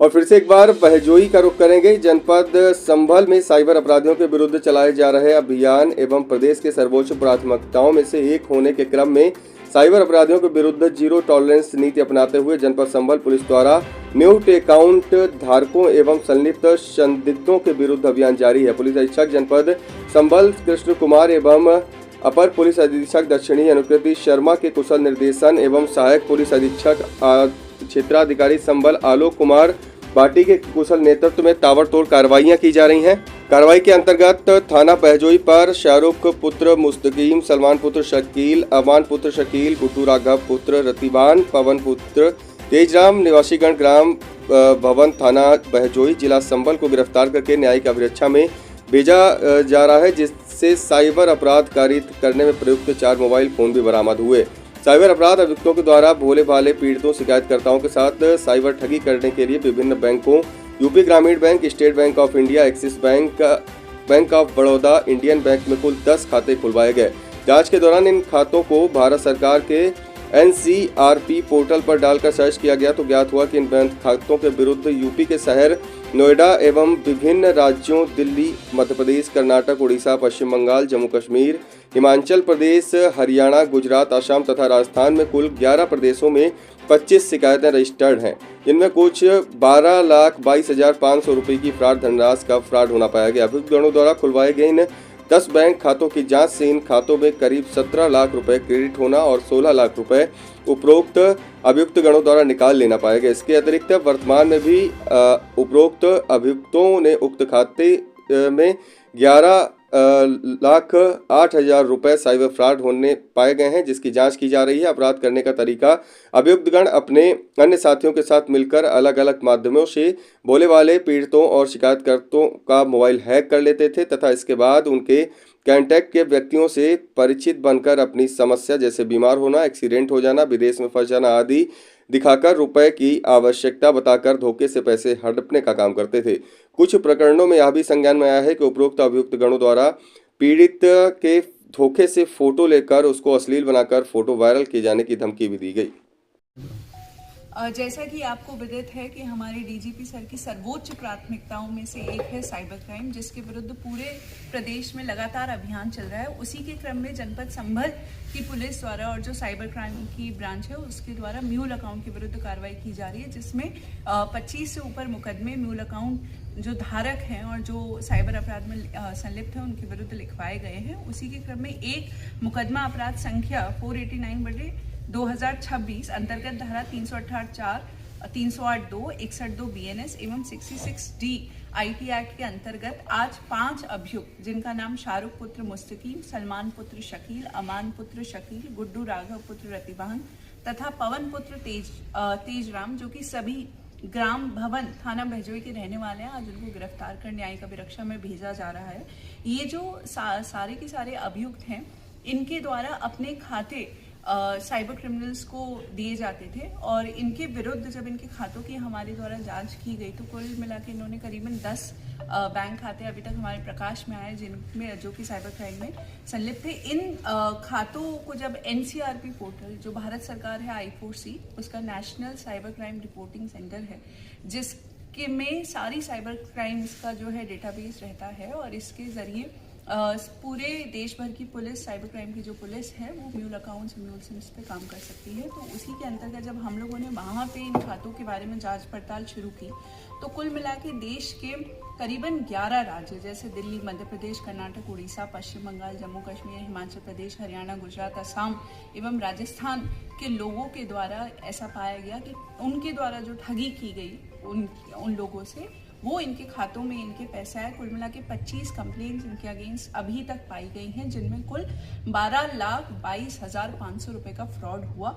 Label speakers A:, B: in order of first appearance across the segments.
A: और फिर से एक बार बहजोई का रुख करेंगे। जनपद संभल में साइबर अपराधियों के विरुद्ध चलाए जा रहे अभियान एवं प्रदेश के सर्वोच्च प्राथमिकताओं में से एक होने के क्रम में साइबर अपराधियों के विरुद्ध जीरो टॉलरेंस नीति अपनाते हुए जनपद संभल पुलिस द्वारा म्यूट अकाउंट धारकों एवं संदिग्धों के विरुद्ध अभियान जारी है। पुलिस अधीक्षक जनपद संभल कृष्ण कुमार एवं अपर पुलिस अधीक्षक दक्षिणी अनुकृति शर्मा के कुशल निर्देशन एवं सहायक पुलिस अधीक्षक क्षेत्राधिकारी संभल आलोक कुमार भाटी के कुशल नेतृत्व में ताबड़तोड़ कार्रवाइयां की जा रही हैं। कार्रवाई के अंतर्गत थाना बहजोई पर शाहरुख पुत्र मुस्तकीम, सलमान पुत्र शकील, अमान पुत्र शकील, गुड्डू राघव पुत्र रतिबान, पवन पुत्र तेजराम निवासीगण ग्राम भवन थाना बहजोई जिला संभल को गिरफ्तार करके न्यायिक अभिरक्षा में भेजा जा रहा है, जिससे साइबर अपराध कारित करने में प्रयुक्त 4 मोबाइल फोन भी बरामद हुए। साइबर अपराध अभियुक्तों के द्वारा भोले भाले पीड़ितों शिकायतकर्ताओं के साथ साइबर ठगी करने के लिए विभिन्न बैंकों यूपी ग्रामीण bank, state bank of India, axis bank, bank of Baroda, Indian bank में कुल 10 खाते खुलवाए गए। जांच के दौरान इन खातों को भारत सरकार के NCRP पोर्टल पर डालकर सर्च किया गया तो ज्ञात हुआ कि इन बैंक खातों के विरुद्ध यूपी के शहर नोएडा एवं विभिन्न राज्यों दिल्ली, मध्य प्रदेश, कर्नाटक, उड़ीसा, पश्चिम बंगाल, जम्मू कश्मीर, हिमाचल प्रदेश, हरियाणा, गुजरात, असम तथा राजस्थान में कुल 11 प्रदेशों में 25 शिकायतें रजिस्टर्ड हैं। इनमें कुछ 12,22,500 रुपये की फ्रॉड धनराशि का फ्रॉड होना पाया गया। अभियुक्त गणों द्वारा खुलवाए गए इन 10 बैंक खातों की जांच से इन खातों में करीब 17 लाख रुपए क्रेडिट होना और 16 लाख रुपए उपरोक्त अभियुक्त गणों द्वारा निकाल लेना पाया गया। इसके अतिरिक्त वर्तमान में भी उपरोक्त अभियुक्तों ने उक्त खाते में 11,08,000 रुपए साइबर फ्रॉड होने पाए गए हैं, जिसकी जांच की जा रही है। अपराध करने का तरीका अभियुक्तगण अपने अन्य साथियों के साथ मिलकर अलग अलग माध्यमों से भोले वाले पीड़ितों और शिकायतकर्ताओं का मोबाइल हैक कर लेते थे तथा इसके बाद उनके कॉन्टैक्ट के व्यक्तियों से परिचित बनकर अपनी समस्या जैसे बीमार होना, एक्सीडेंट हो जाना, विदेश में फंस जाना आदि दिखाकर रुपए की आवश्यकता बताकर धोखे से पैसे हड़पने का काम करते थे। कुछ प्रकरणों में यह भी संज्ञान में आया है कि उपरोक्त अभियुक्त गणों द्वारा पीड़ित के धोखे से फोटो लेकर उसको अश्लील बनाकर फोटो वायरल किए जाने की धमकी भी दी गई।
B: जैसा कि आपको विदित है कि हमारे डीजीपी सर की सर्वोच्च प्राथमिकताओं में से एक है साइबर क्राइम, जिसके विरुद्ध पूरे प्रदेश में लगातार अभियान चल रहा है। उसी के क्रम में जनपद संभल की पुलिस द्वारा और जो साइबर क्राइम की ब्रांच है उसके द्वारा म्यूल अकाउंट के विरुद्ध कार्रवाई की जा रही है, जिसमें 25 से ऊपर मुकदमे म्यूल अकाउंट जो धारक हैं और जो साइबर अपराध में संलिप्त हैं उनके विरुद्ध लिखवाए गए हैं। उसी के क्रम में एक मुकदमा अपराध संख्या 489/2026 अंतर्गत धारा 368(4), 308(2), 61(2) BNS एवं 66D IT एक्ट के अंतर्गत आज 5 अभियुक्त, जिनका नाम शाहरुख पुत्र मुस्तकीम, सलमान पुत्र शकील, अमान पुत्र शकील, गुड्डू राघव पुत्र रतिबान तथा पवन पुत्र तेजराम, जो कि सभी ग्राम भवन थाना बहजोई के रहने वाले हैं, आज उनको गिरफ्तार कर न्यायिक अभिरक्षा में भेजा जा रहा है। ये जो सारे के सारे अभियुक्त हैं, इनके द्वारा अपने खाते साइबर क्रिमिनल्स को दिए जाते थे और इनके विरुद्ध जब इनके खातों की हमारे द्वारा जांच की गई तो कुल मिला के इन्होंने करीबन 10 बैंक खाते अभी तक हमारे प्रकाश में आए, जिनमें जो कि साइबर क्राइम में संलिप्त थे। इन खातों को जब NCRP पोर्टल, जो भारत सरकार है I4C, उसका national cyber crime reporting centre है, जिसके में सारी साइबर क्राइम्स का जो है डेटाबेस रहता है और इसके जरिए पूरे देश भर की पुलिस, साइबर क्राइम की जो पुलिस है वो म्यूल अकाउंट्स, म्यूल सिम्स पे काम कर सकती है। तो उसी के अंतर्गत जब हम लोगों ने वहाँ पे इन खातों के बारे में जांच पड़ताल शुरू की तो कुल मिला के देश के करीबन 11 राज्य जैसे दिल्ली, मध्य प्रदेश, कर्नाटक, उड़ीसा, पश्चिम बंगाल, जम्मू कश्मीर, हिमाचल प्रदेश, हरियाणा, गुजरात, असम एवं राजस्थान के लोगों के द्वारा ऐसा पाया गया कि उनके द्वारा जो ठगी की गई उन लोगों से वो इनके खातों में इनके पैसे आए। कुल मिला के 25 कंप्लेंट्स इनके अगेंस्ट अभी तक पाई गई हैं, जिनमें कुल 12,22,500 रुपये का फ्रॉड हुआ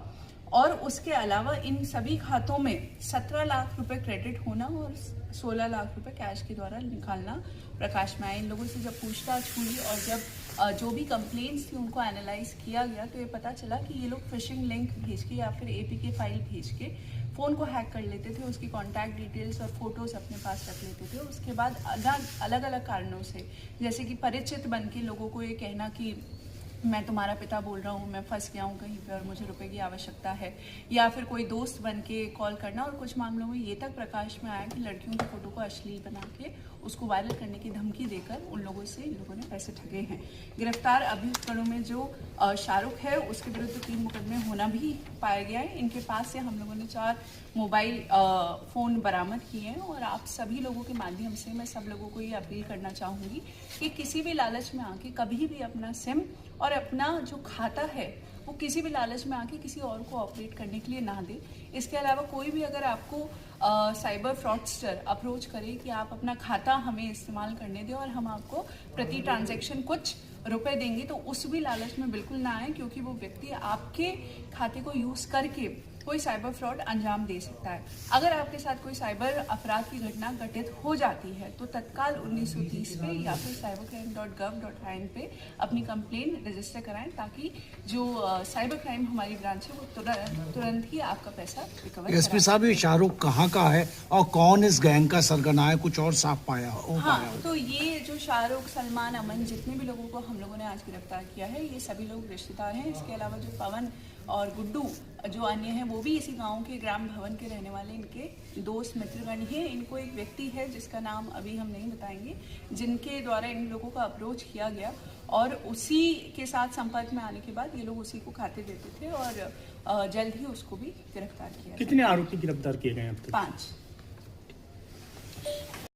B: और उसके अलावा इन सभी खातों में 17 लाख रुपए क्रेडिट होना और 16 लाख रुपए कैश के द्वारा निकालना प्रकाश में आया। इन लोगों से जब पूछताछ हुई और जब जो भी कंप्लेंट्स थी उनको एनालाइज किया गया तो ये पता चला कि ये लोग फिशिंग लिंक भेज के या फिर APK फाइल भेज के फ़ोन को हैक कर लेते थे, उसकी कॉन्टैक्ट डिटेल्स और फोटोज़ अपने पास रख लेते थे। उसके बाद अलग अलग कारणों से, जैसे कि परिचित बन के लोगों को ये कहना कि मैं तुम्हारा पिता बोल रहा हूँ, मैं फंस गया हूँ कहीं पे और मुझे रुपए की आवश्यकता है, या फिर कोई दोस्त बन के कॉल करना। और कुछ मामलों में ये तक प्रकाश में आया कि लड़कियों की फोटो को अश्लील बना के उसको वायरल करने की धमकी देकर उन लोगों से इन लोगों ने पैसे ठगे हैं। गिरफ्तार अभियुक्तों में जो शाहरुख है उसके विरुद्ध 3 मुकदमे होना भी पाया गया है। इनके पास से हम लोगों ने 4 मोबाइल फ़ोन बरामद किए हैं। और आप सभी लोगों के माध्यम से मैं सब लोगों को ये अपील करना चाहूँगी कि किसी भी लालच में आके कभी भी अपना सिम और अपना जो खाता है वो किसी भी लालच में आके किसी और को ऑपरेट करने के लिए ना दे। इसके अलावा कोई भी अगर आपको साइबर फ्रॉडस्टर अप्रोच करे कि आप अपना खाता हमें इस्तेमाल करने दें और हम आपको प्रति ट्रांजैक्शन कुछ रुपए देंगे, तो उस भी लालच में बिल्कुल ना आए, क्योंकि वो व्यक्ति आपके खाते को यूज़ करके कोई साइबर फ्रॉड अंजाम दे सकता है। अगर आपके साथ कोई साइबर अपराध की घटना घटित हो जाती है तो तत्काल 1930 पे या फिर cybercrime.gov.in पे अपनी कंप्लेन रजिस्टर कराएं, ताकि जो साइबर क्राइम हमारी ब्रांच है वो तुरंत ही आपका पैसा रिकवर
C: एसपी साहब, ये शाहरुख कहाँ का है और कौन इस गैंग का सरगना है, कुछ और साफ पाया हो?
B: हाँ, तो ये जो शाहरुख, सलमान, अमन, जितने भी लोगों को हम लोगों ने आज गिरफ्तार किया है, ये सभी लोग रिश्तेदार हैं। इसके अलावा जो पवन और गुड्डू जो अन्य हैं वो भी इसी गांव के ग्राम भवन के रहने वाले इनके दोस्त मित्रगण हैं। इनको एक व्यक्ति है जिसका नाम अभी हम नहीं बताएंगे, जिनके द्वारा इन लोगों का अप्रोच किया गया और उसी के साथ संपर्क में आने के बाद ये लोग उसी को खाते देते थे और जल्द ही उसको भी गिरफ्तार किया।
D: कितने आरोपी गिरफ्तार किए गए हैं अब तक?
B: 5।